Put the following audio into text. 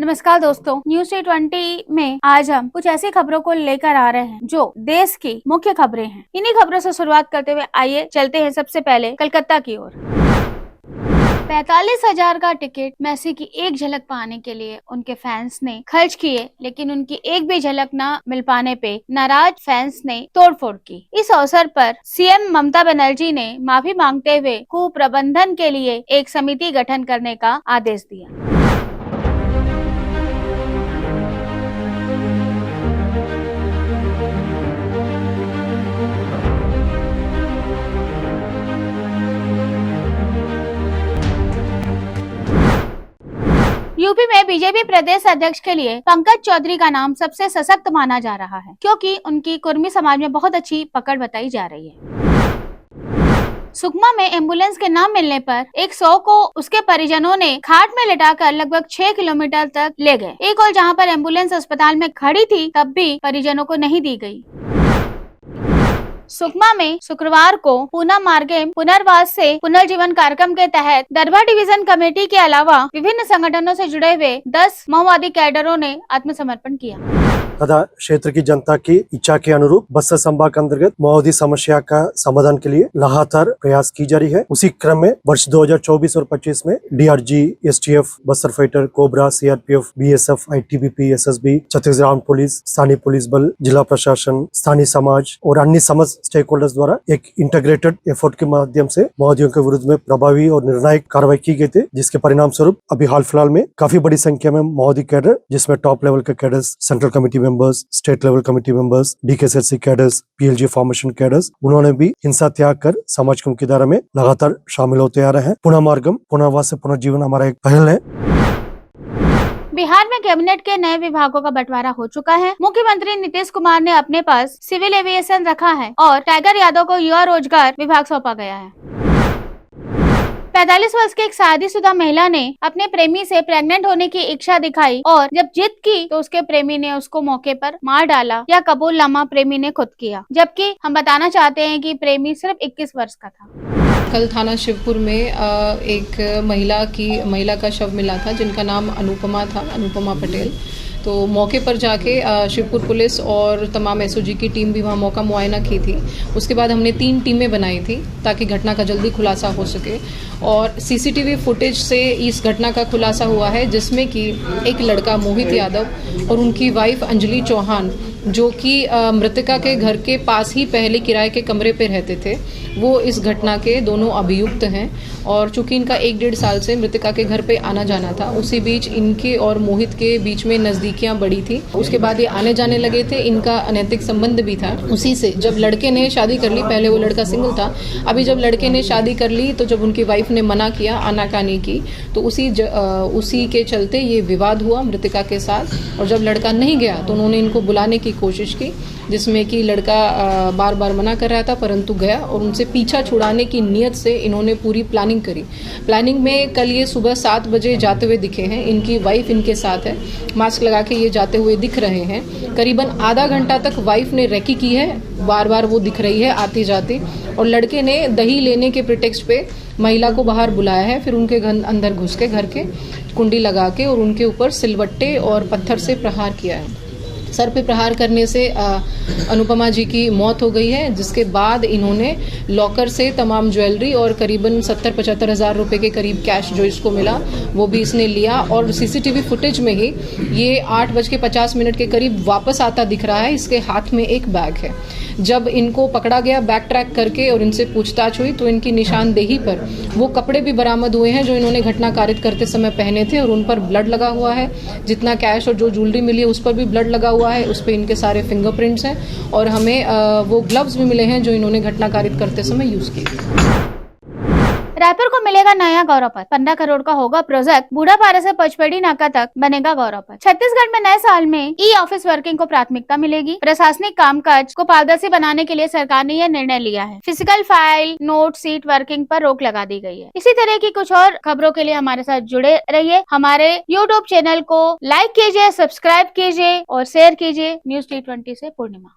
नमस्कार दोस्तों, news T20 में आज हम कुछ ऐसी खबरों को लेकर आ रहे हैं जो देश की मुख्य खबरें हैं। इन्हीं खबरों से शुरुआत करते हुए आइए चलते हैं सबसे पहले कलकत्ता की ओर। 45,000 का टिकट मेसी की एक झलक पाने के लिए उनके फैंस ने खर्च किए, लेकिन उनकी एक भी झलक न मिल पाने पे नाराज फैंस ने तोड़फोड़ की। इस अवसर पर सीएम ममता बनर्जी ने माफी मांगते हुए कुप्रबंधन के लिए एक समिति गठन करने का आदेश दिया। यूपी में बीजेपी प्रदेश अध्यक्ष के लिए पंकज चौधरी का नाम सबसे सशक्त माना जा रहा है, क्योंकि उनकी कुर्मी समाज में बहुत अच्छी पकड़ बताई जा रही है। सुकमा में एम्बुलेंस के न मिलने पर 100 को उसके परिजनों ने खाट में लिटाकर लगभग 6 किलोमीटर तक ले गए। एक और जहां पर एम्बुलेंस अस्पताल में खड़ी थी, तब भी परिजनों को नहीं दी गई। सुकमा में शुक्रवार को पूना मार्गे पुनर्वास से पुनर्जीवन कार्यक्रम के तहत दरभा डिवीजन कमेटी के अलावा विभिन्न संगठनों से जुड़े हुए 10 माओवादी कैडरों ने आत्मसमर्पण किया तथा क्षेत्र की जनता की इच्छा के अनुरूप बस्तर संभाग के अंतर्गत माओवादी समस्या का समाधान के लिए लगातार प्रयास की जा रही है। उसी क्रम में वर्ष 2024 और 25 में DRG, STF, Bastar fighter, cobra, CRPF, BSF, ITBP, SSB, Chhattisgarh armed police, स्थानीय पुलिस बल, जिला प्रशासन, स्थानीय समाज और अन्य समस्त स्टेक होल्डर्स द्वारा एक इंटीग्रेटेड एफर्ट के माध्यम से माओवादियों के विरुद्ध में प्रभावी और निर्णायक कार्रवाई की गई थी, जिसके परिणाम स्वरूप अभी हाल फिलहाल में काफी बड़ी संख्या में माओवादी कैडर, जिसमें टॉप लेवल के cadres, central committee members, state level committee members, DKSSC cadres, PLG formation cadres, उन्होंने भी हिंसा त्याग कर समाज की मुख्य धारा में लगातार शामिल होते आ रहे हैं। पुनः मार्गम पुनर्वास से पुनर्जीवन हमारा एक पहल है। बिहार में कैबिनेट के नए विभागों का बंटवारा हो चुका है। मुख्यमंत्री नीतीश कुमार ने अपने पास सिविल एविएशन रखा है और टाइगर यादव को युवा रोजगार विभाग सौंपा गया है। 45 वर्ष की एक शादीशुदा महिला ने अपने प्रेमी से प्रेग्नेंट होने की इच्छा दिखाई और जब जिद की तो उसके प्रेमी ने उसको मौके पर मार डाला। यह कबूलनामा प्रेमी ने खुद किया, जबकि हम बताना चाहते हैं कि प्रेमी सिर्फ 21 वर्ष का था। कल थाना शिवपुर में एक महिला का शव मिला था, जिनका नाम अनुपमा था, अनुपमा पटेल। तो मौके पर जाके शिवपुर पुलिस और तमाम एसओजी की टीम भी वहाँ मौका मुआयना की थी। उसके बाद हमने 3 टीमें बनाई थी ताकि घटना का जल्दी खुलासा हो सके, और सीसीटीवी फुटेज से इस घटना का खुलासा हुआ है, जिसमें कि एक लड़का मोहित यादव और उनकी वाइफ अंजलि चौहान, जो कि मृतका के घर के पास ही पहले किराए के कमरे पे रहते थे, वो इस घटना के दोनों अभियुक्त हैं। और चूंकि इनका 1-1.5 साल से मृतका के घर पे आना जाना था, उसी बीच इनके और मोहित के बीच में नज़दीकियां बढ़ी थी। उसके बाद ये आने जाने लगे थे, इनका अनैतिक संबंध भी था। उसी से जब लड़के ने शादी कर ली, पहले वो लड़का सिंगल था, अभी जब लड़के ने शादी कर ली तो जब उनकी वाइफ ने मना किया, आनाकानी की, तो उसी के चलते ये विवाद हुआ मृतका के साथ। और जब लड़का नहीं गया तो उन्होंने इनको बुलाने की कोशिश की, जिसमें कि लड़का बार बार मना कर रहा था, परंतु गया और उनसे पीछा छुड़ाने की नीयत से इन्होंने पूरी प्लानिंग करी। प्लानिंग में कल ये सुबह 7 बजे जाते हुए दिखे हैं। इनकी वाइफ इनके साथ है, मास्क लगा के ये जाते हुए दिख रहे हैं। करीबन आधा घंटा तक वाइफ ने रेकी की है, बार बार वो दिख रही है आती जाती, और लड़के ने दही लेने के प्रिटेक्स्ट पे महिला को बाहर बुलाया है। फिर उनके अंदर घुस के घर के कुंडी लगा के और उनके ऊपर सिलवट्टे और पत्थर से प्रहार किया है। सर पे प्रहार करने से अनुपमा जी की मौत हो गई है, जिसके बाद इन्होंने लॉकर से तमाम ज्वेलरी और करीबन 70-75 हज़ार रुपये के करीब कैश जो इसको मिला वो भी इसने लिया। और सीसीटीवी फुटेज में ही ये 8:50 के करीब वापस आता दिख रहा है। इसके हाथ में एक बैग है। जब इनको पकड़ा गया बैक ट्रैक करके और इनसे पूछताछ हुई तो इनकी निशानदेही पर वो कपड़े भी बरामद हुए हैं जो इन्होंने घटना कारित करते समय पहने थे, और उन पर ब्लड लगा हुआ है। जितना कैश और जो ज्वेलरी मिली है उस पर भी ब्लड लगा हुआ है, उस पर इनके सारे फिंगरप्रिंट्स हैं। और हमें वो ग्लव्स भी मिले हैं जो इन्होंने घटना कारित करते समय यूज किए। रायपुर को मिलेगा नया गौरव पथ। 15 करोड़ का होगा प्रोजेक्ट। बूढ़ापारा से पचपेड़ी नाका तक बनेगा गौरव पथ। छत्तीसगढ़ में नए साल में ई ऑफिस वर्किंग को प्राथमिकता मिलेगी। प्रशासनिक कामकाज को पारदर्शी बनाने के लिए सरकार ने यह निर्णय लिया है। Physical file, note, seat working पर रोक लगा दी गई है। इसी तरह की कुछ और खबरों के लिए हमारे साथ जुड़े रहिए। हमारे YouTube चैनल को लाइक कीजिए, सब्सक्राइब कीजिए और शेयर कीजिए। न्यूज़ T20 से पूर्णिमा।